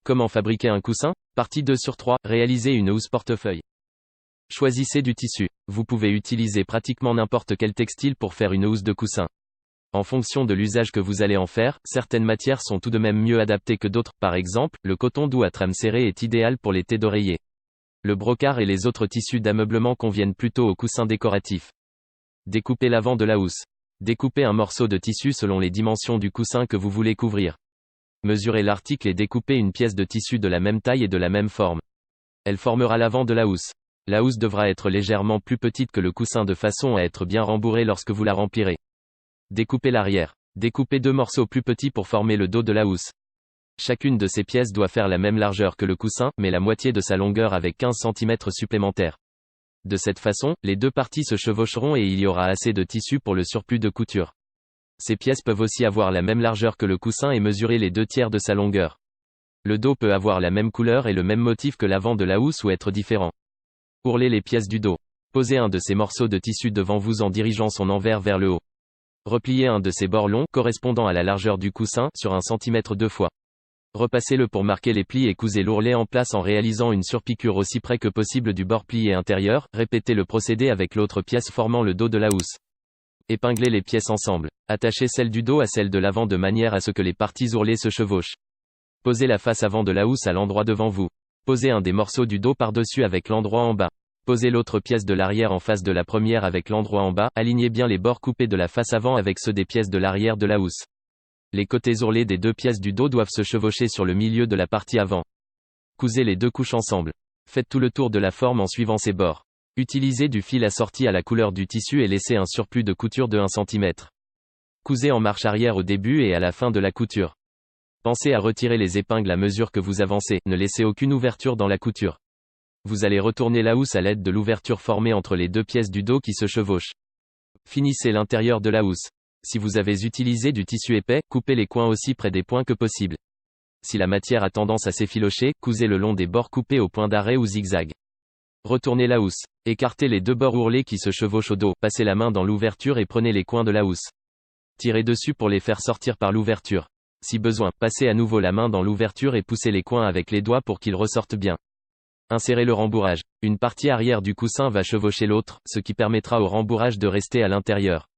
Comment fabriquer un coussin? Partie 2 sur 3. Réaliser une housse portefeuille. Choisissez du tissu. Vous pouvez utiliser pratiquement n'importe quel textile pour faire une housse de coussin. En fonction de l'usage que vous allez en faire, certaines matières sont tout de même mieux adaptées que d'autres. Par exemple, le coton doux à trame serrée est idéal pour les thés d'oreiller. Le brocart et les autres tissus d'ameublement conviennent plutôt aux coussins décoratifs. Découpez l'avant de la housse. Découpez un morceau de tissu selon les dimensions du coussin que vous voulez couvrir. Mesurez l'article et découpez une pièce de tissu de la même taille et de la même forme. Elle formera l'avant de la housse. La housse devra être légèrement plus petite que le coussin de façon à être bien rembourrée lorsque vous la remplirez. Découpez l'arrière. Découpez 2 morceaux plus petits pour former le dos de la housse. Chacune de ces pièces doit faire la même largeur que le coussin, mais la moitié de sa longueur avec 15 cm supplémentaires. De cette façon, les 2 parties se chevaucheront et il y aura assez de tissu pour le surplus de couture. Ces pièces peuvent aussi avoir la même largeur que le coussin et mesurer les 2/3 de sa longueur. Le dos peut avoir la même couleur et le même motif que l'avant de la housse ou être différent. Ourlez les pièces du dos. Posez un de ces morceaux de tissu devant vous en dirigeant son envers vers le haut. Repliez un de ces bords longs, correspondant à la largeur du coussin, sur 1 cm 2 fois. Repassez-le pour marquer les plis et cousez l'ourlet en place en réalisant une surpiqûre aussi près que possible du bord plié intérieur. Répétez le procédé avec l'autre pièce formant le dos de la housse. Épinglez les pièces ensemble. Attachez celle du dos à celle de l'avant de manière à ce que les parties ourlées se chevauchent. Posez la face avant de la housse à l'endroit devant vous. Posez un des morceaux du dos par-dessus avec l'endroit en bas. Posez l'autre pièce de l'arrière en face de la première avec l'endroit en bas. Alignez bien les bords coupés de la face avant avec ceux des pièces de l'arrière de la housse. Les côtés ourlés des 2 pièces du dos doivent se chevaucher sur le milieu de la partie avant. Cousez les 2 couches ensemble. Faites tout le tour de la forme en suivant ces bords. Utilisez du fil assorti à la couleur du tissu et laissez un surplus de couture de 1 cm. Cousez en marche arrière au début et à la fin de la couture. Pensez à retirer les épingles à mesure que vous avancez, ne laissez aucune ouverture dans la couture. Vous allez retourner la housse à l'aide de l'ouverture formée entre les 2 pièces du dos qui se chevauchent. Finissez l'intérieur de la housse. Si vous avez utilisé du tissu épais, coupez les coins aussi près des points que possible. Si la matière a tendance à s'effilocher, cousez le long des bords coupés au point d'arrêt ou zigzag. Retournez la housse. Écartez les 2 bords ourlés qui se chevauchent au dos. Passez la main dans l'ouverture et prenez les coins de la housse. Tirez dessus pour les faire sortir par l'ouverture. Si besoin, passez à nouveau la main dans l'ouverture et poussez les coins avec les doigts pour qu'ils ressortent bien. Insérez le rembourrage. Une partie arrière du coussin va chevaucher l'autre, ce qui permettra au rembourrage de rester à l'intérieur.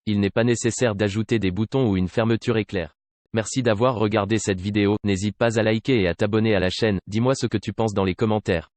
Il n'est pas nécessaire d'ajouter des boutons ou une fermeture éclair. Merci d'avoir regardé cette vidéo, n'hésite pas à liker et à t'abonner à la chaîne, dis-moi ce que tu penses dans les commentaires.